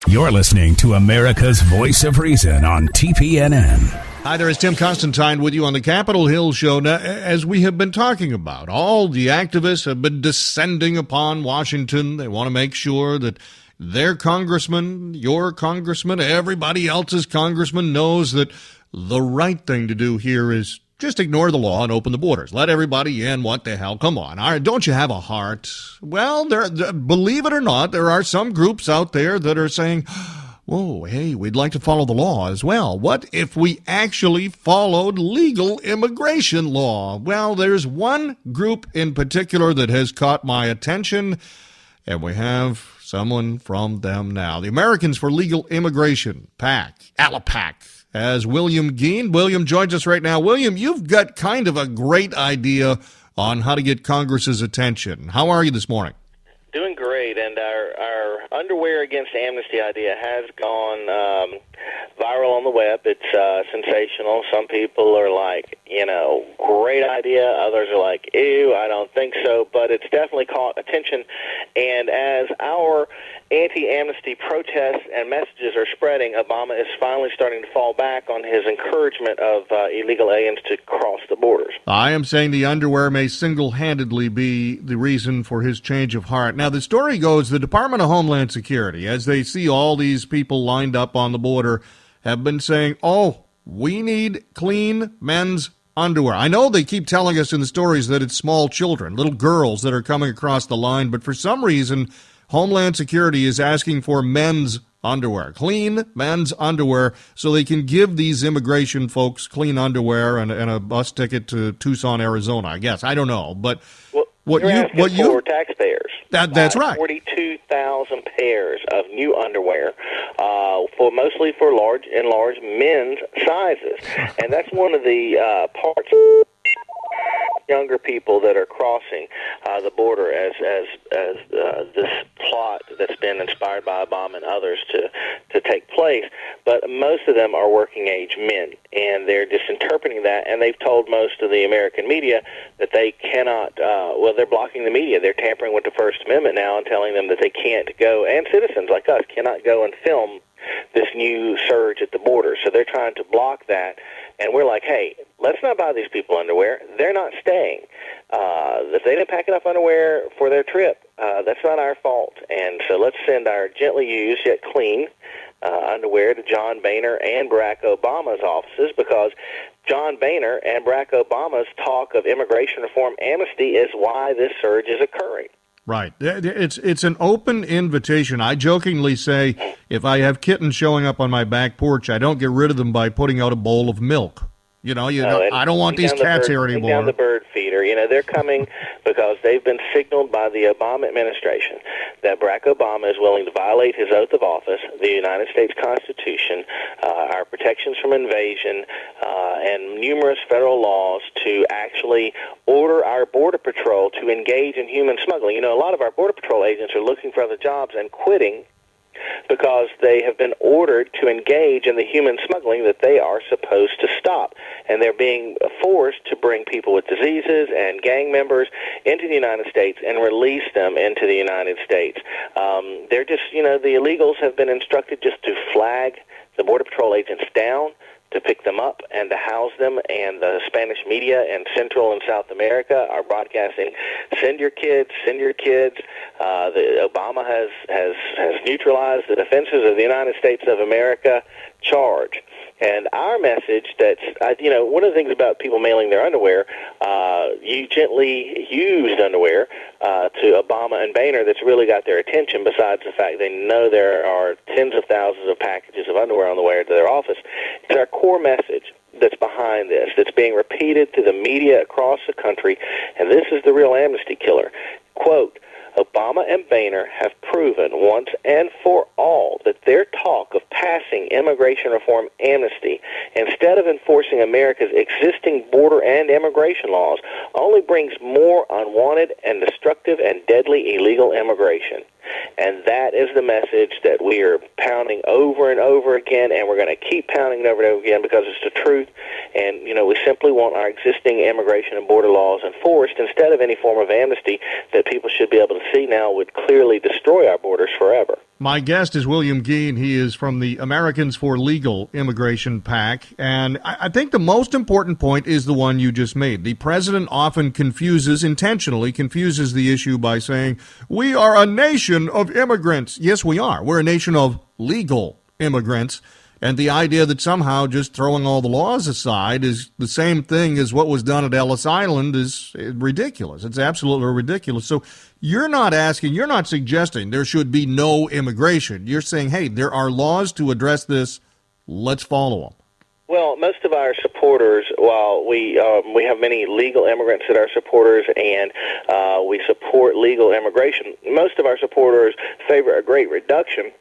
You're listening to America's Voice of Reason on TPNN. Hi there, it's Tim Constantine with you on the Capitol Hill Show. Now, as we have been talking about, all the activists have been descending upon Washington. They want to make sure that their congressman, your congressman, everybody else's congressman knows that the right thing to do here is just ignore the law and open the borders. Let everybody in. What the hell? Come on. All right, don't you have a heart? Well, believe it or not, there are some groups out there that are saying, whoa, hey, we'd like to follow the law as well. What if we actually followed legal immigration law? Well, there's one group in particular that has caught my attention, and we have someone from them now. The Americans for Legal Immigration, PAC, ALAPAC, as William Geen. William joins us right now. William, you've got kind of a great idea on how to get Congress's attention. How are you this morning? Doing great, and our underwear against amnesty idea has gone viral on the web. It's sensational. Some people are like, great idea. Others are like, ew, I don't think so. But it's definitely caught attention. And as our anti-amnesty protests and messages are spreading, Obama is finally starting to fall back on his encouragement of illegal aliens to cross the borders. I am saying the underwear may single-handedly be the reason for his change of heart. Now, the story goes the Department of Homeland Security, as they see all these people lined up on the border, have been saying, oh, we need clean men's underwear. I know they keep telling us in the stories that it's small children, little girls that are coming across the line, but for some reason, Homeland Security is asking for men's underwear, clean men's underwear, so they can give these immigration folks clean underwear and a bus ticket to Tucson, Arizona, I guess. I don't know, but for taxpayers. That's right. 42,000 pairs of new underwear, mostly for large men's sizes, and that's one of the parts. Younger people that are crossing the border as this plot that's been inspired by Obama and others to take place, but most of them are working age men, and they're just interpreting that, and they've told most of the American media that they cannot, they're blocking the media. They're tampering with the First Amendment now and telling them that they can't go, and citizens like us cannot go and film this new surge at the border. So they're trying to block that, and we're like, hey, let's not buy these people underwear. They're not staying. If they didn't pack enough underwear for their trip, that's not our fault. And so let's send our gently used yet clean underwear to John Boehner and Barack Obama's offices, because John Boehner and Barack Obama's talk of immigration reform amnesty is why this surge is occurring. Right. It's an open invitation. I jokingly say, if I have kittens showing up on my back porch, I don't get rid of them by putting out a bowl of milk. I don't want these cats here anymore. Down the bird feeder. They're coming because they've been signaled by the Obama administration that Barack Obama is willing to violate his oath of office, the United States Constitution, our protections from invasion, and numerous federal laws to actually order our Border Patrol to engage in human smuggling. A lot of our Border Patrol agents are looking for other jobs and quitting because they have been ordered to engage in the human smuggling that they are supposed to stop. And they're being forced to bring people with diseases and gang members into the United States and release them into the United States. They're just, the illegals have been instructed just to flag the Border Patrol agents down, to pick them up and to house them, and the Spanish media in Central and South America are broadcasting, send your kids. Obama has neutralized the defenses of the United States of America. Charge. And our message that's, one of the things about people mailing their underwear, you gently used underwear to Obama and Boehner that's really got their attention, besides the fact they know there are tens of thousands of packages of underwear on the way to their office. It's our core message that's behind this, that's being repeated to the media across the country, and this is the real amnesty killer. Quote, Obama and Boehner have proven once and for all that their talk of passing immigration reform amnesty instead of enforcing America's existing border and immigration laws only brings more unwanted and destructive and deadly illegal immigration. And that is the message that we are pounding over and over again, and we're going to keep pounding it over and over again because it's the truth. And, we simply want our existing immigration and border laws enforced instead of any form of amnesty that people should be able to see now would clearly destroy our borders forever. My guest is William Geen. He is from the Americans for Legal Immigration PAC. And I think the most important point is the one you just made. The president often intentionally confuses the issue by saying, we are a nation of immigrants. Yes, we are. We're a nation of legal immigrants. And the idea that somehow just throwing all the laws aside is the same thing as what was done at Ellis Island is ridiculous. It's absolutely ridiculous. So you're not suggesting there should be no immigration. You're saying, hey, there are laws to address this. Let's follow them. Well, most of our supporters, while we have many legal immigrants that are supporters, and we support legal immigration, most of our supporters favor a great reduction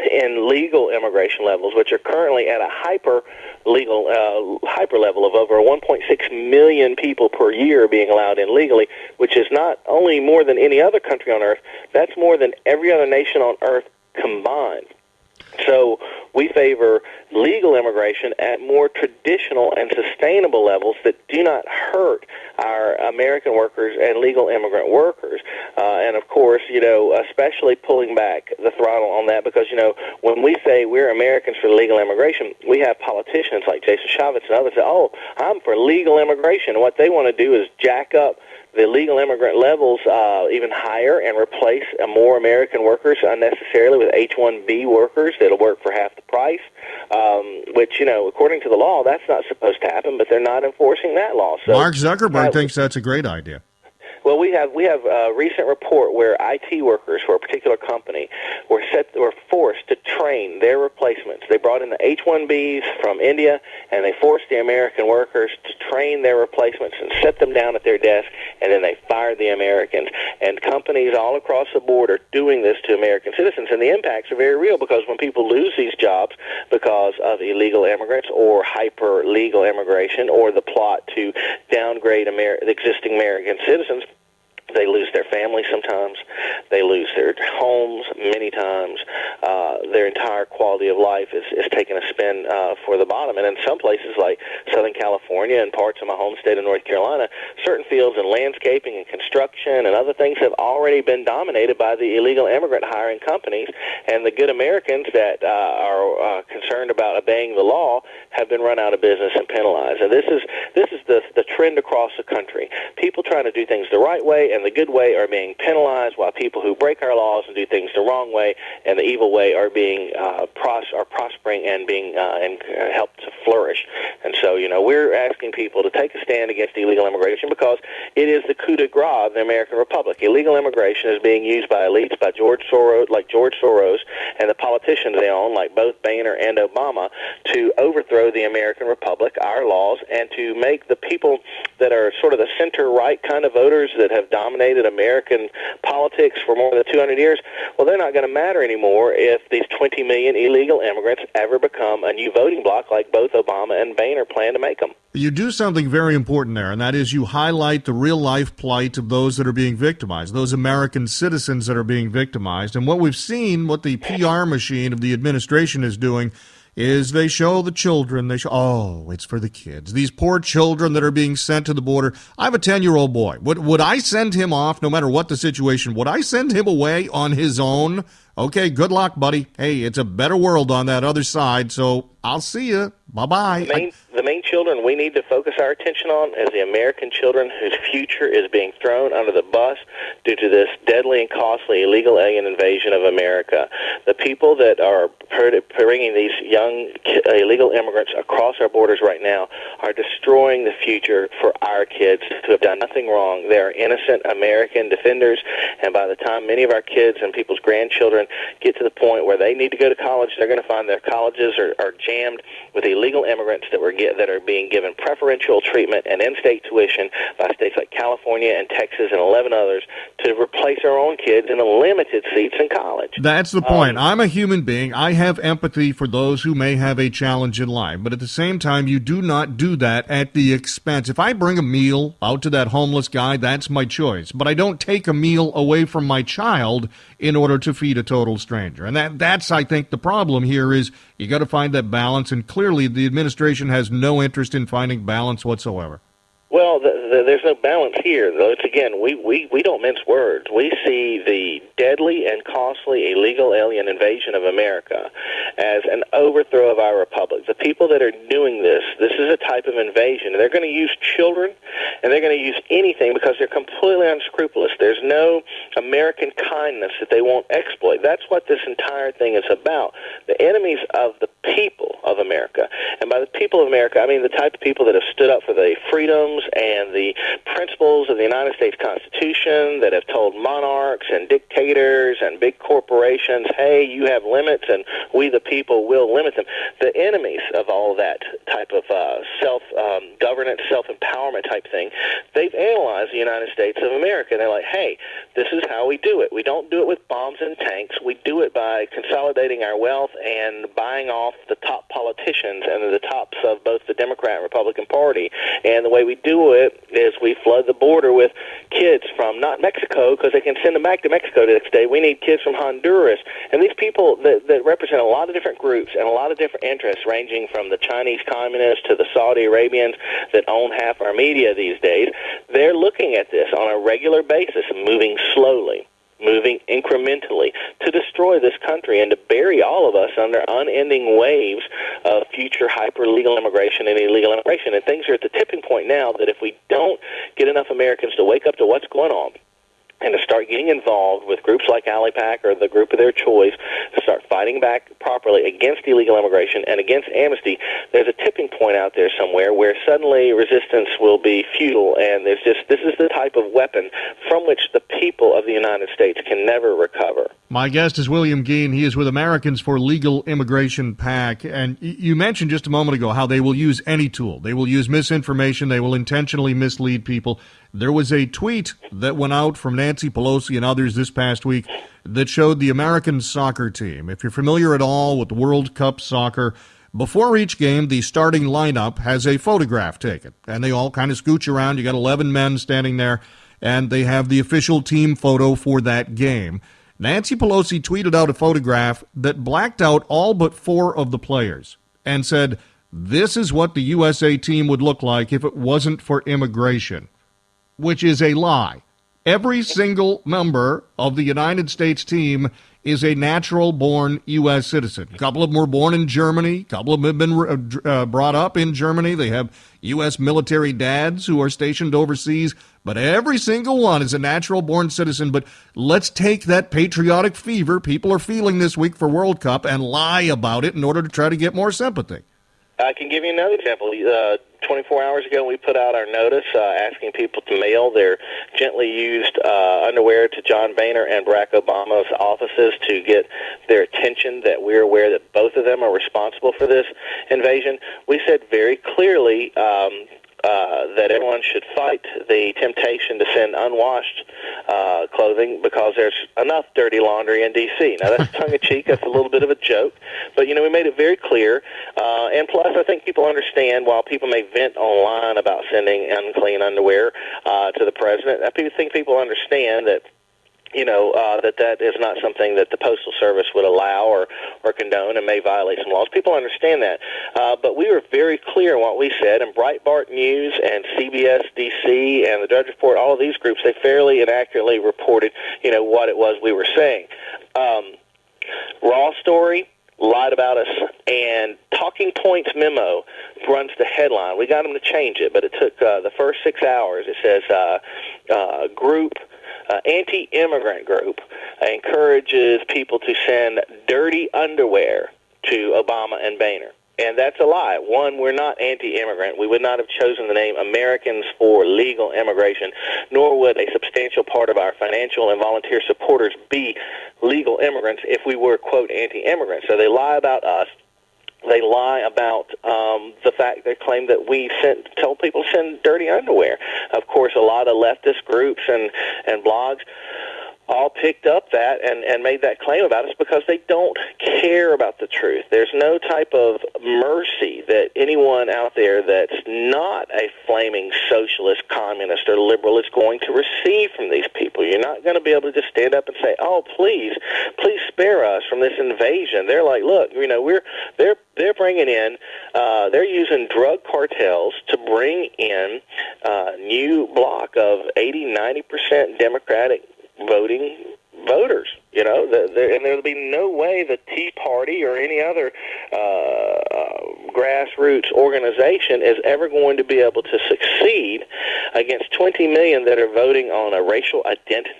in legal immigration levels, which are currently at a hyper level of over 1.6 million people per year being allowed in legally, which is not only more than any other country on earth, that's more than every other nation on earth combined. So we favor legal immigration at more traditional and sustainable levels that do not hurt our American workers and legal immigrant workers. And, of course, especially pulling back the throttle on that because, when we say we're Americans for legal immigration, we have politicians like Jason Chaffetz and others say, oh, I'm for legal immigration. And what they want to do is jack up the legal immigrant levels even higher and replace more American workers unnecessarily with H-1B workers that'll work for half the price, which, according to the law, that's not supposed to happen, but they're not enforcing that law. So, Mark Zuckerberg thinks that's a great idea. Well, we have a recent report where IT workers for a particular company were forced to train their replacements. They brought in the H-1Bs from India, and they forced the American workers to train their replacements and set them down at their desk, and then they fired the Americans. And companies all across the board are doing this to American citizens, and the impacts are very real because when people lose these jobs because of illegal immigrants or hyper-legal immigration or the plot to downgrade existing American citizens, they lose their families sometimes. They lose their homes many times. Their entire quality of life is taking a spin for the bottom. And in some places like Southern California and parts of my home state of North Carolina, certain fields in landscaping and construction and other things have already been dominated by the illegal immigrant hiring companies. And the good Americans that are concerned about obeying the law have been run out of business and penalized. And this is the trend across the country. People trying to do things the right way and the good way are being penalized, while people who break our laws and do things the wrong way and the evil way are being prospering and being and helped to flourish. And so, we're asking people to take a stand against illegal immigration because it is the coup de grace of the American Republic. Illegal immigration is being used by elites, by George Soros, and the politicians they own, like both Boehner and Obama, to overthrow the American Republic, our laws, and to make the people that are sort of the center-right kind of voters that have dominated American politics for more than 200 years, well, they're not going to matter anymore if these 20 million illegal immigrants ever become a new voting bloc like both Obama and Boehner plan to make them. You do something very important there, and that is you highlight the real-life plight of those that are being victimized, those American citizens that are being victimized. And what we've seen, what the PR machine of the administration is doing, is they show the children, it's for the kids. These poor children that are being sent to the border. I have a 10-year-old boy. Would I send him off, no matter what the situation? Would I send him away on his own? Okay, good luck, buddy. Hey, it's a better world on that other side, so I'll see you. Bye-bye. The main children we need to focus our attention on is the American children whose future is being thrown under the bus due to this deadly and costly illegal alien invasion of America. The people that are bringing these young illegal immigrants across our borders right now are destroying the future for our kids who have done nothing wrong. They are innocent American defenders, and by the time many of our kids and people's grandchildren get to the point where they need to go to college, they're going to find their colleges are jammed with illegal immigrants that are being given preferential treatment and in-state tuition by states like California and Texas and 11 others to replace our own kids in the limited seats in college. That's the point. I'm a human being. I have empathy for those who may have a challenge in life, but at the same time, you do not do that at the expense. If I bring a meal out to that homeless guy, that's my choice, but I don't take a meal away from my child in order to feed a total stranger. And that's, I think, the problem here is you got to find that balance, and clearly the administration has no interest in finding balance whatsoever. Well, there's no balance here. It's, again, we don't mince words. We see the deadly and costly illegal alien invasion of America as an overthrow of our republic. The people that are doing this is a type of invasion. They're going to use children, and they're going to use anything because they're completely unscrupulous. There's no American kindness that they won't exploit. That's what this entire thing is about. The enemies of the people of America. And by the people of America, I mean the type of people that have stood up for the freedoms and the principles of the United States Constitution, that have told monarchs and dictators and big corporations, hey, you have limits and we the people will limit them. The enemies of all that type of self-governance, self-empowerment type thing, they've analyzed the United States of America. And they're like, hey, this is how we do it. We don't do it with bombs and tanks. We do it by consolidating our wealth and buying off the top politicians and the tops of both the Democrat and Republican Party. And the way we do it is we flood the border with kids from not Mexico, because they can send them back to Mexico the next day. We need kids from Honduras. And these people that represent a lot of different groups and a lot of different interests, ranging from the Chinese communists to the Saudi Arabians that own half our media these days, they're looking at this on a regular basis, moving slowly, moving incrementally to destroy this country and to bury all of us under unending waves of future hyper-legal immigration and illegal immigration. And things are at the tipping point now that if we don't get enough Americans to wake up to what's going on and to start getting involved with groups like ALIPAC or the group of their choice, to start fighting back properly against illegal immigration and against amnesty, there's a tipping point out there somewhere where suddenly resistance will be futile, and this is the type of weapon from which the people of the United States can never recover. My guest is William Geen. He is with Americans for Legal Immigration PAC. And you mentioned just a moment ago how they will use any tool. They will use misinformation. They will intentionally mislead people. There was a tweet that went out from Nancy Pelosi and others this past week that showed the American soccer team. If you're familiar at all with World Cup soccer, before each game, the starting lineup has a photograph taken. And they all kind of scooch around. You got 11 men standing there, and they have the official team photo for that game. Nancy Pelosi tweeted out a photograph that blacked out all but 4 of the players and said, "This is what the USA team would look like if it wasn't for immigration," which is a lie. Every single member of the United States team is a natural-born U.S. citizen. A couple of them were born in Germany. A couple of them have been brought up in Germany. They have U.S. military dads who are stationed overseas. But every single one is a natural-born citizen. But let's take that patriotic fever people are feeling this week for World Cup and lie about it in order to try to get more sympathy. I can give you another example. 24 hours ago, we put out our notice asking people to mail their gently used underwear to John Boehner and Barack Obama's offices to get their attention that we're aware that both of them are responsible for this invasion. We said very clearly that everyone should fight the temptation to send unwashed clothing because there's enough dirty laundry in D.C. Now, that's tongue-in-cheek. That's a little bit of a joke. But, we made it very clear. And plus, I think people understand, while people may vent online about sending unclean underwear to the president, I think people understand that that is not something that the Postal Service would allow or condone and may violate some laws. People understand that. But we were very clear in what we said, and Breitbart News and CBS DC and the Drudge Report, all of these groups, they fairly and accurately reported, what it was we were saying. Raw Story lied about us, and Talking Points memo runs the headline. We got them to change it, but it took the first 6 hours. It says anti-immigrant group encourages people to send dirty underwear to Obama and Boehner. And that's a lie. One, we're not anti-immigrant. We would not have chosen the name Americans for Legal Immigration, nor would a substantial part of our financial and volunteer supporters be legal immigrants if we were, quote, anti-immigrant. So they lie about us. They lie about the fact they claim that we tell people to send dirty underwear. Of course, a lot of leftist groups and blogs all picked up that and made that claim about us because they don't care about the truth. There's no type of mercy that anyone out there that's not a flaming socialist, communist, or liberal is going to receive from these people. You're not going to be able to just stand up and say, "Oh, please spare us from this invasion." They're like, "Look, they're bringing in, they're using drug cartels to bring in a new block of 80-90% Democratic voters, and there'll be no way the Tea Party or any other grassroots organization is ever going to be able to succeed against 20 million that are voting on a racial identity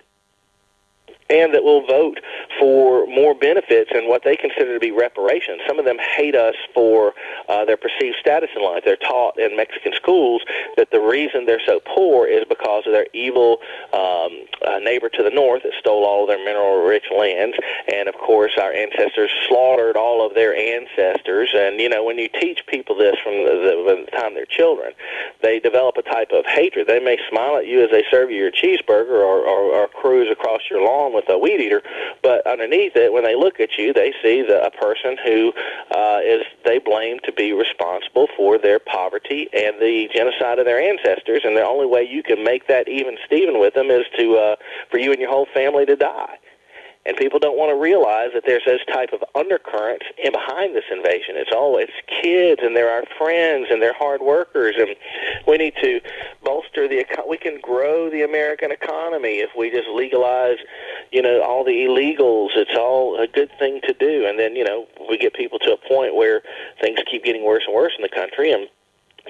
and that will vote for more benefits and what they consider to be reparations. Some of them hate us for their perceived status in life. They're taught in Mexican schools that the reason they're so poor is because of their evil neighbor to the north that stole all of their mineral-rich lands. And, of course, our ancestors slaughtered all of their ancestors. And, when you teach people this from the time they're children, they develop a type of hatred. They may smile at you as they serve you your cheeseburger or cruise across your lawn with a weed eater, but underneath it, when they look at you, they see a person who they blame to be responsible for their poverty and the genocide of their ancestors, and the only way you can make that even Steven with them is for you and your whole family to die. And people don't want to realize that there's this type of undercurrents in behind this invasion. It's kids, and they're our friends, and they're hard workers, and we need to bolster we can grow the American economy if we just legalize, all the illegals. It's all a good thing to do. And then, we get people to a point where things keep getting worse and worse in the country, and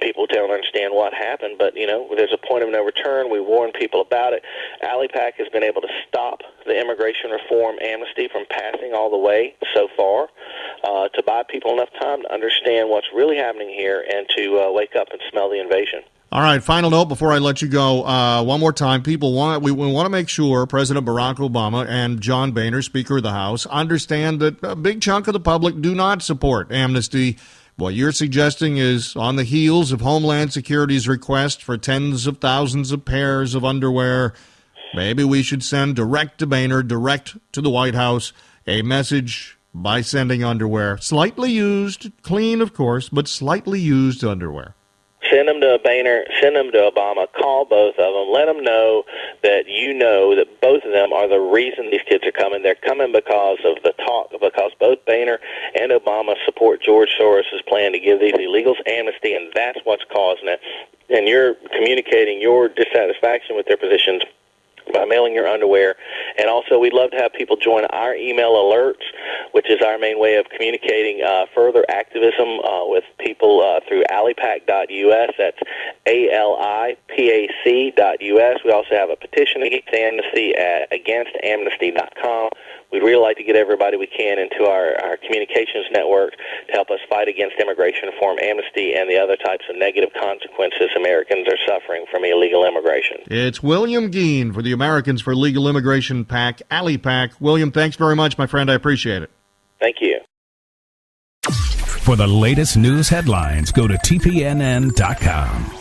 people don't understand what happened, but, there's a point of no return. We warn people about it. ALIPAC has been able to stop the immigration reform amnesty from passing all the way so far, to buy people enough time to understand what's really happening here and to wake up and smell the invasion. All right, final note before I let you go. One more time, we want to make sure President Barack Obama and John Boehner, Speaker of the House, understand that a big chunk of the public do not support amnesty. What you're suggesting is on the heels of Homeland Security's request for tens of thousands of pairs of underwear, maybe we should send direct to Boehner, direct to the White House, a message by sending underwear. Slightly used, clean of course, but slightly used underwear. Send them to Boehner, send them to Obama, call both of them, let them know that that both of them are the reason these kids are coming. They're coming because of the talk, because both Boehner and Obama support George Soros' plan to give these illegals amnesty, and that's what's causing it. And you're communicating your dissatisfaction with their positions by mailing your underwear. And also, we'd love to have people join our email alerts, which is our main way of communicating further activism with people through alipac.us. That's ALIPAC.us. We also have a petition against amnesty at againstamnesty.com. We'd really like to get everybody we can into our communications network to help us fight against immigration reform, amnesty, and the other types of negative consequences Americans are suffering from illegal immigration. It's William Geen for the Americans for Legal Immigration PAC, ALIPAC. William, thanks very much, my friend. I appreciate it. Thank you. For the latest news headlines, go to TPNN.com.